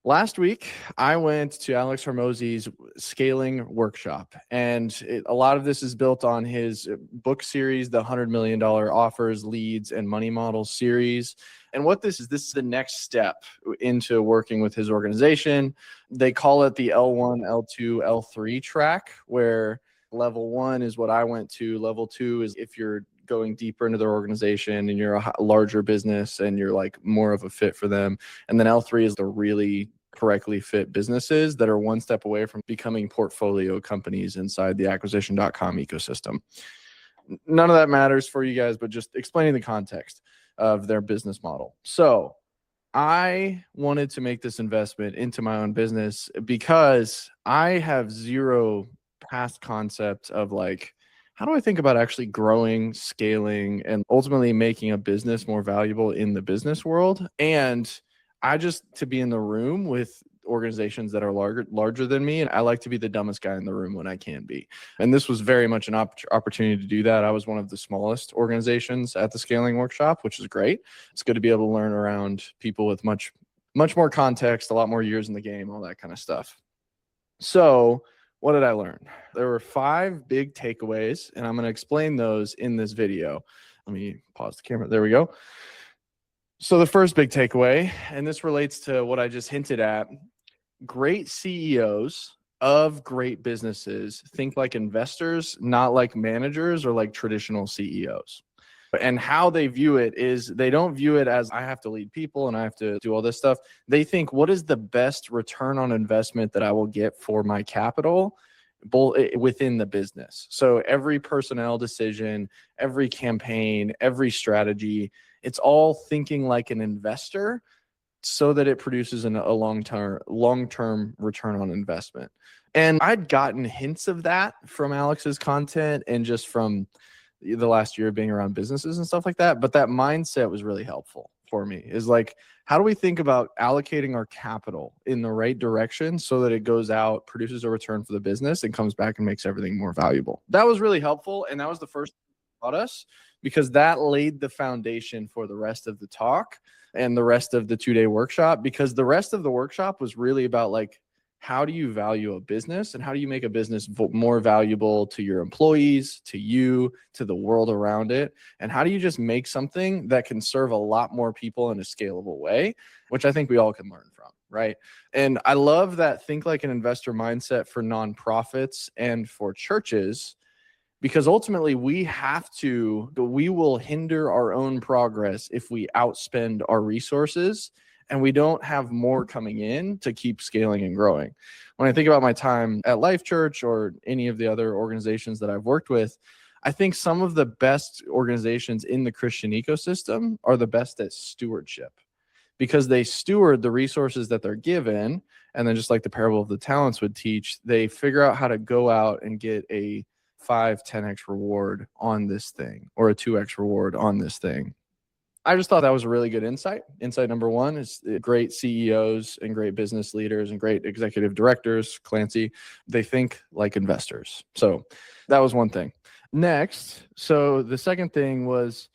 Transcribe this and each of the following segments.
Last week, I went to Alex Hormozi's scaling workshop, and a lot of this is built on his book series, the $100 million offers, leads, and money models series. And what this is the next step into working with his organization. They call it the L1, L2, L3 track, where level 1 is what I went to. Level 2 is if you're going deeper into their organization and you're a larger business and you're like more of a fit for them. And then L3 is the really correctly fit businesses that are one step away from becoming portfolio companies inside the acquisition.com ecosystem. None of that matters for you guys, but just explaining the context of their business model. So I wanted to make this investment into my own business because I have zero past concept of like, how do I think about actually growing, scaling, and ultimately making a business more valuable in the business world? And I just to be in the room with organizations that are larger than me, and I like to be the dumbest guy in the room when I can be. And this was very much an opportunity to do that. I was one of the smallest organizations at the scaling workshop, which is great. It's good to be able to learn around people with much more context, a lot more years in the game, all that kind of stuff. So what did I learn? There were 5 big takeaways, and I'm going to explain those in this video. Let me pause the camera. There we go. So the first big takeaway, and this relates to what I just hinted at, great CEOs of great businesses think like investors, not like managers or like traditional CEOs. And how they view it is they don't view it as I have to lead people and I have to do all this stuff. They think, what is the best return on investment that I will get for my capital within the business? So every personnel decision, every campaign, every strategy, it's all thinking like an investor so that it produces a long-term return on investment. And I'd gotten hints of that from Alex's content and just from the last year being around businesses and stuff like that. But that mindset was really helpful for me, is like, how do we think about allocating our capital in the right direction so that it goes out, produces a return for the business, and comes back and makes everything more valuable? That was really helpful. And that was the first thing that taught us, because that laid the foundation for the rest of the talk and the rest of the 2-day workshop, because the rest of the workshop was really about like, how do you value a business and how do you make a business more valuable to your employees, to you, to the world around it? And how do you just make something that can serve a lot more people in a scalable way, which I think we all can learn from, right? And I love that think like an investor mindset for nonprofits and for churches, because ultimately we will hinder our own progress if we outspend our resources and we don't have more coming in to keep scaling and growing. When I think about my time at Life Church or any of the other organizations that I've worked with, I think some of the best organizations in the Christian ecosystem are the best at stewardship, because they steward the resources that they're given. And then just like the parable of the talents would teach, they figure out how to go out and get a 5-10x reward on this thing or a 2x reward on this thing. I just thought that was a really good insight. Insight number 1 is great CEOs and great business leaders and great executive directors, Clancy, they think like investors. So that was one thing. Next, so the second thing was,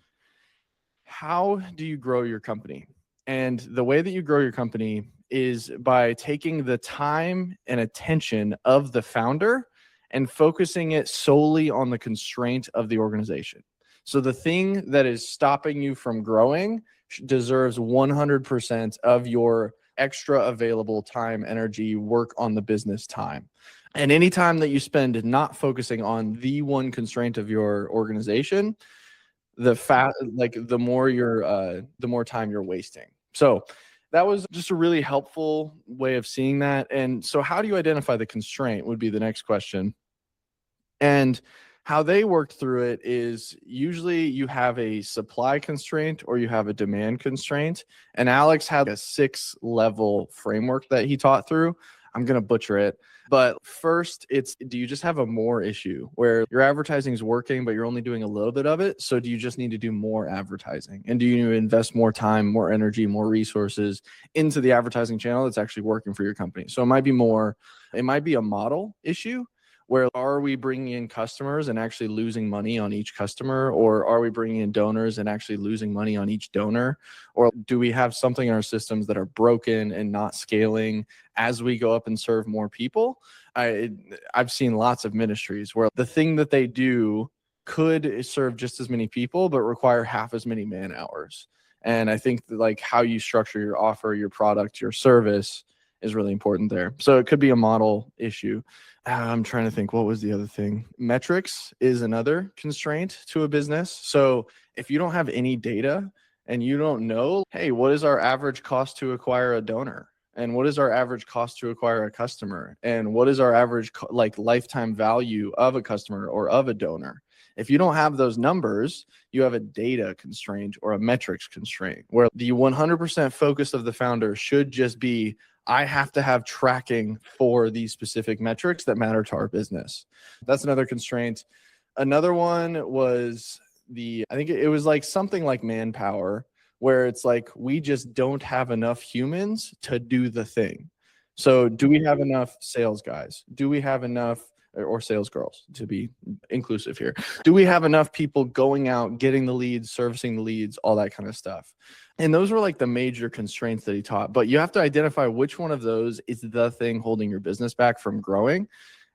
how do you grow your company? And the way that you grow your company is by taking the time and attention of the founder and focusing it solely on the constraint of the organization. So the thing that is stopping you from growing deserves 100% of your extra available time, energy, work on the business time. And any time that you spend not focusing on the one constraint of your organization, the more time you're wasting. So that was just a really helpful way of seeing that. And so how do you identify the constraint would be the next question. And how they worked through it is usually you have a supply constraint or you have a demand constraint. And Alex had a 6-level framework that he taught through. I'm going to butcher it. But first, do you just have a more issue where your advertising is working, but you're only doing a little bit of it? So do you just need to do more advertising? And do you need to invest more time, more energy, more resources into the advertising channel that's actually working for your company? So it might be a model issue, where are we bringing in customers and actually losing money on each customer? Or are we bringing in donors and actually losing money on each donor? Or do we have something in our systems that are broken and not scaling as we go up and serve more people? I've seen lots of ministries where the thing that they do could serve just as many people, but require half as many man hours. And I think that, like, how you structure your offer, your product, your service is really important there. So it could be a model issue. I'm trying to think, what was the other thing? Metrics is another constraint to a business. So if you don't have any data and you don't know, hey, what is our average cost to acquire a donor? And what is our average cost to acquire a customer? And what is our average lifetime value of a customer or of a donor? If you don't have those numbers, you have a data constraint or a metrics constraint, where the 100% focus of the founder should just be, I have to have tracking for these specific metrics that matter to our business. That's another constraint. Another one was I think it was like something like manpower, where it's like, we just don't have enough humans to do the thing. So do we have enough sales guys? Do we have enough, or sales girls, to be inclusive here? Do we have enough people going out, getting the leads, servicing the leads, all that kind of stuff? And those were like the major constraints that he taught. But you have to identify which one of those is the thing holding your business back from growing.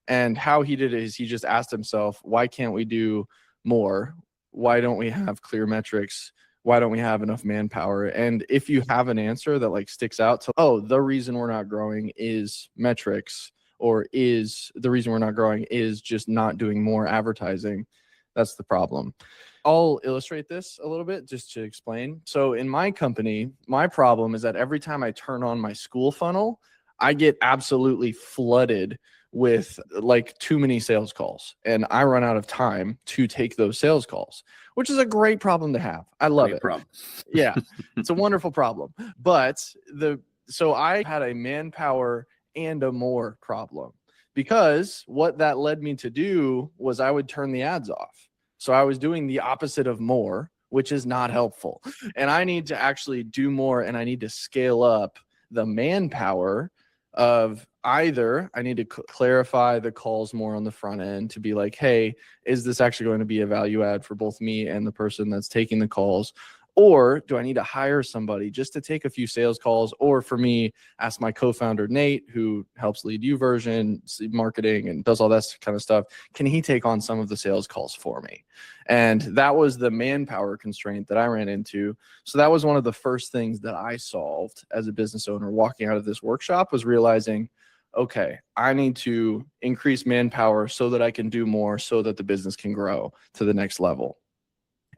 And how he did it is he just asked himself, why can't we do more? Why don't we have clear metrics? Why don't we have enough manpower? And if you have an answer that like sticks out to, oh, the reason we're not growing is metrics, or is the reason we're not growing is just not doing more advertising, that's the problem. I'll illustrate this a little bit just to explain. So in my company, my problem is that every time I turn on my school funnel, I get absolutely flooded with like too many sales calls, and I run out of time to take those sales calls, which is a great problem to have. I love it. Yeah, it's a wonderful problem. But so I had a manpower and a more problem, because what that led me to do was I would turn the ads off. So I was doing the opposite of more, which is not helpful. And I need to actually do more, and I need to scale up the manpower of either I need to clarify the calls more on the front end to be like, hey, is this actually going to be a value add for both me and the person that's taking the calls? Or do I need to hire somebody just to take a few sales calls? Or for me, ask my co-founder, Nate, who helps lead YouVersion, marketing, and does all that kind of stuff. Can he take on some of the sales calls for me? And that was the manpower constraint that I ran into. So that was one of the first things that I solved as a business owner walking out of this workshop, was realizing, okay, I need to increase manpower so that I can do more, so that the business can grow to the next level.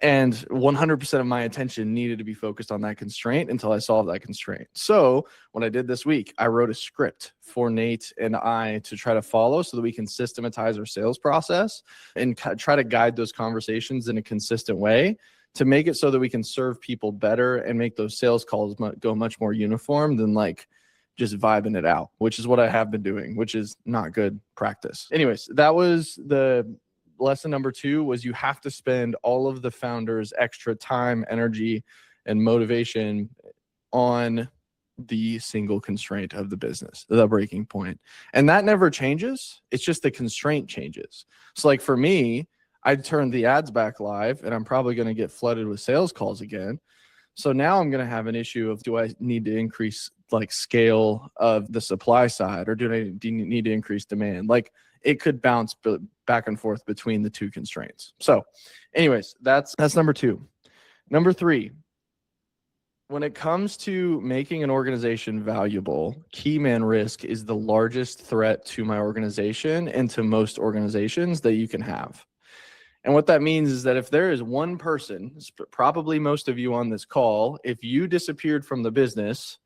And 100% of my attention needed to be focused on that constraint until I solved that constraint. So what I did this week, I wrote a script for Nate and I to try to follow so that we can systematize our sales process and try to guide those conversations in a consistent way to make it so that we can serve people better and make those sales calls go much more uniform than like just vibing it out, which is what I have been doing, which is not good practice. Anyways, that was the lesson number 2, was you have to spend all of the founders' extra time, energy, and motivation on the single constraint of the business, the breaking point. And that never changes. It's just the constraint changes. So like for me, I turned the ads back live, and I'm probably going to get flooded with sales calls again. So now I'm going to have an issue of, do I need to increase like scale of the supply side, or do I need to increase demand? Like it could bounce back and forth between the two constraints. So anyways, that's number 2. Number 3, when it comes to making an organization valuable, key man risk is the largest threat to my organization and to most organizations that you can have. And what that means is that if there is one person, probably most of you on this call, if you disappeared from the business,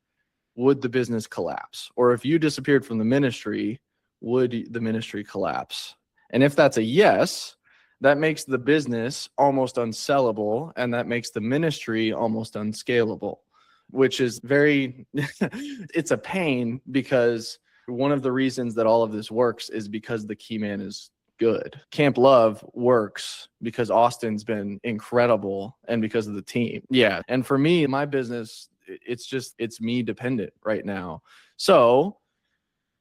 would the business collapse? Or if you disappeared from the ministry, would the ministry collapse? And if that's a yes, that makes the business almost unsellable, and that makes the ministry almost unscalable, which is it's a pain, because one of the reasons that all of this works is because the key man is good. Camp Love works because Austin's been incredible and because of the team. Yeah. And for me, my business, it's me dependent right now. So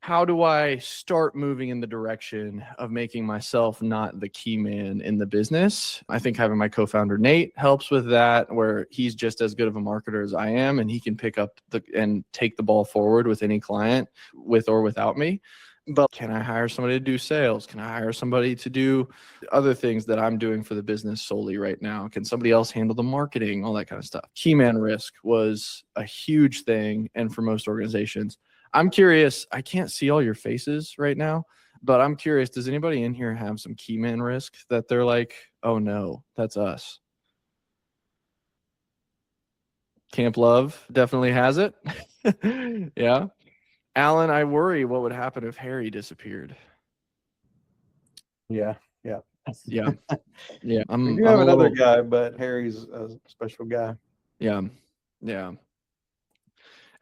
how do I start moving in the direction of making myself not the key man in the business? I think having my co-founder Nate helps with that, where he's just as good of a marketer as I am, and he can pick up and take the ball forward with any client, with or without me. But can I hire somebody to do sales? Can I hire somebody to do other things that I'm doing for the business solely right now? Can somebody else handle the marketing, all that kind of stuff? Key man risk was a huge thing. And for most organizations, I'm curious, I can't see all your faces right now, but I'm curious, does anybody in here have some key man risk that they're like, oh no, that's us? Camp Love definitely has it. Yeah. Alan, I worry what would happen if Harry disappeared. Yeah. Yeah. We Yeah. I'm do have a another little, guy, but Harry's a special guy. yeah. Yeah.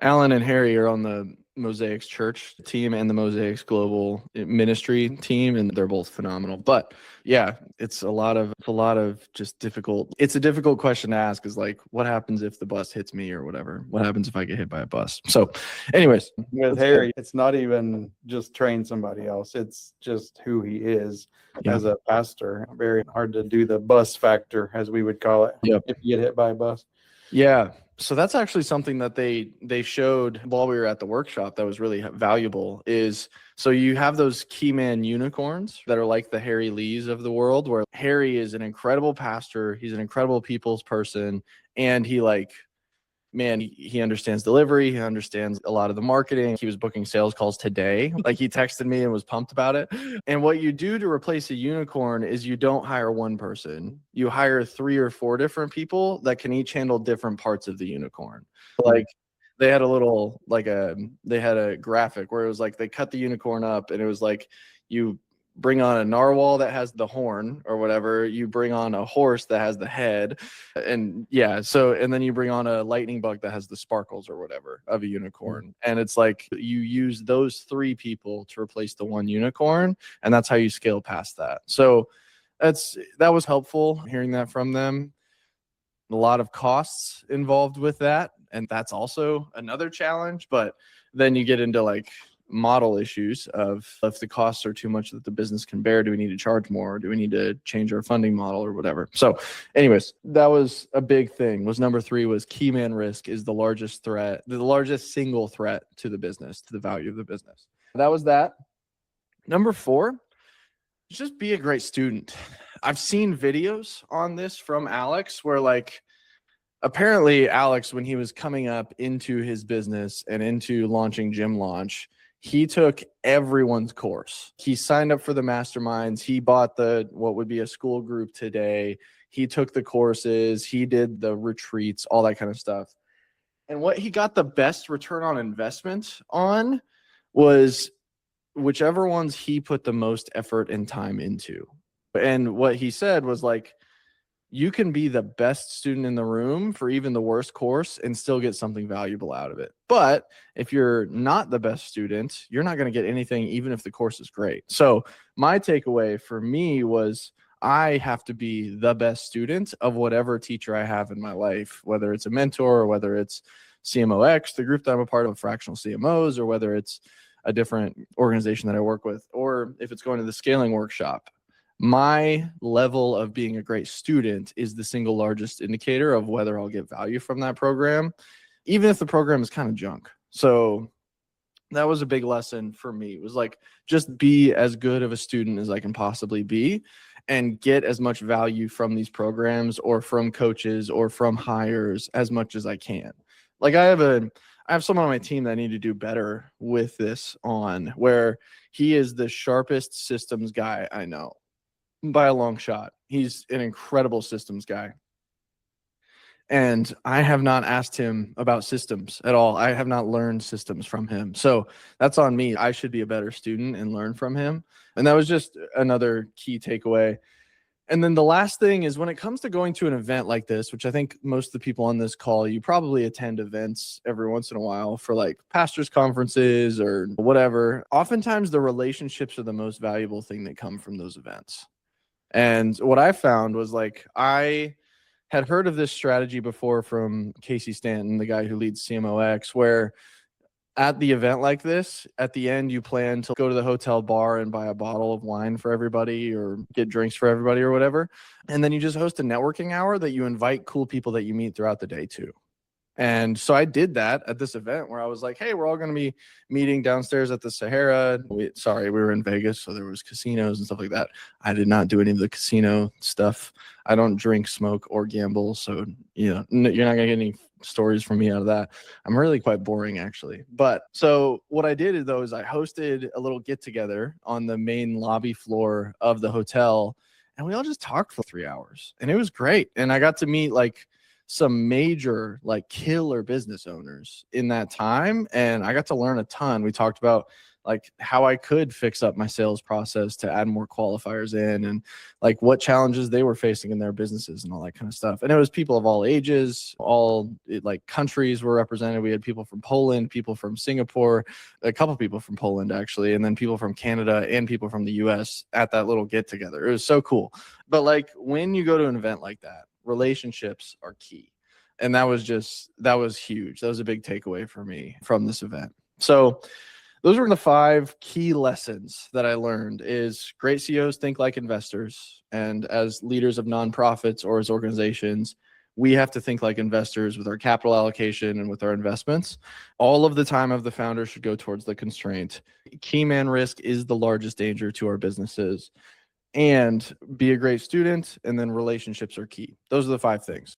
Alan and Harry are on the Church team and the Mosaics Global Ministry team, and they're both phenomenal. But yeah, it's a lot of just difficult. It's a difficult question to ask, is like, what happens if the bus hits me or whatever? What happens if I get hit by a bus? So anyways, With Harry, it's not even just train somebody else. It's just who he is as a pastor. Very hard to do the bus factor, as we would call it, if you get hit by a bus. Yeah. So that's actually something that they showed while we were at the workshop that was really valuable. Is so you have those key man unicorns that are like the Harry Lees of the world, where Harry is an incredible pastor, he's an incredible people's person, and he understands delivery. He understands a lot of the marketing. He was booking sales calls today. Like, he texted me and was pumped about it. And what you do to replace a unicorn is you don't hire one person. You hire 3 or 4 different people that can each handle different parts of the unicorn. Like, they had a graphic where it was like they cut the unicorn up, and it was like you bring on a narwhal that has the horn or whatever, you bring on a horse that has the head, and then you bring on a lightning bug that has the sparkles or whatever of a unicorn. And it's like you use those 3 people to replace the one unicorn, and that's how you scale past that. So that was helpful hearing that from them. A lot of costs involved with that, and that's also another challenge. But then you get into like model issues of, if the costs are too much that the business can bear, do we need to charge more? Do we need to change our funding model or whatever? So anyways, that was a big thing. Was number 3 was key man risk is the largest single threat to the business, to the value of the business. That was that. Number 4, just be a great student. I've seen videos on this from Alex where, like, apparently Alex, when he was coming up into his business and into launching Gym Launch, he took everyone's course. He signed up for the masterminds. He bought what would be a school group today. He took the courses. He did the retreats, all that kind of stuff. And what he got the best return on investment on was whichever ones he put the most effort and time into. And what he said was, like, you can be the best student in the room for even the worst course and still get something valuable out of it. But if you're not the best student, you're not going to get anything, even if the course is great. So my takeaway for me was, I have to be the best student of whatever teacher I have in my life, whether it's a mentor or whether it's CMO.Church, the group that I'm a part of, fractional CMOs, or whether it's a different organization that I work with, or if it's going to the scaling workshop. My level of being a great student is the single largest indicator of whether I'll get value from that program, even if the program is kind of junk. So that was a big lesson for me. It was like, just be as good of a student as I can possibly be and get as much value from these programs or from coaches or from hires as much as I can. Like, I have someone on my team that I need to do better with this on, where he is the sharpest systems guy I know by a long shot. He's an incredible systems guy. And I have not asked him about systems at all. I have not learned systems from him. So that's on me. I should be a better student and learn from him. And that was just another key takeaway. And then the last thing is, when it comes to going to an event like this, which I think most of the people on this call, you probably attend events every once in a while for like pastors' conferences or whatever. Oftentimes the relationships are the most valuable thing that come from those events. And what I found was, like, I had heard of this strategy before from Casey Stanton, the guy who leads CMO.Church, where at the event like this, at the end, you plan to go to the hotel bar and buy a bottle of wine for everybody or get drinks for everybody or whatever. And then you just host a networking hour that you invite cool people that you meet throughout the day too. And so I did that at this event where I was like, hey, we're all going to be meeting downstairs at the Sahara. We were in Vegas, so there was casinos and stuff like that. I did not do any of the casino stuff. I don't drink, smoke, or gamble. So, you're not going to get any stories from me out of that. I'm really quite boring, actually. But so what I did though is I hosted a little get together on the main lobby floor of the hotel, and we all just talked for 3 hours, and it was great. And I got to meet like some major like killer business owners in that time, and I got to learn a ton. We talked about like how I could fix up my sales process to add more qualifiers in, and like what challenges they were facing in their businesses and all that kind of stuff. And it was people of all ages, all like countries were represented. We had people from Poland, people from Singapore, a couple people from Poland actually, and then people from Canada and people from the US at that little get together. It was so cool. But like when you go to an event like that, relationships are key. And that was huge. That was a big takeaway for me from this event. So those were the 5 key lessons that I learned. Is great CEOs think like investors. And as leaders of nonprofits or as organizations, we have to think like investors with our capital allocation and with our investments. All of the time of the founder should go towards the constraint. Key man risk is the largest danger to our businesses. And be a great student, and then relationships are key. Those are the 5 things.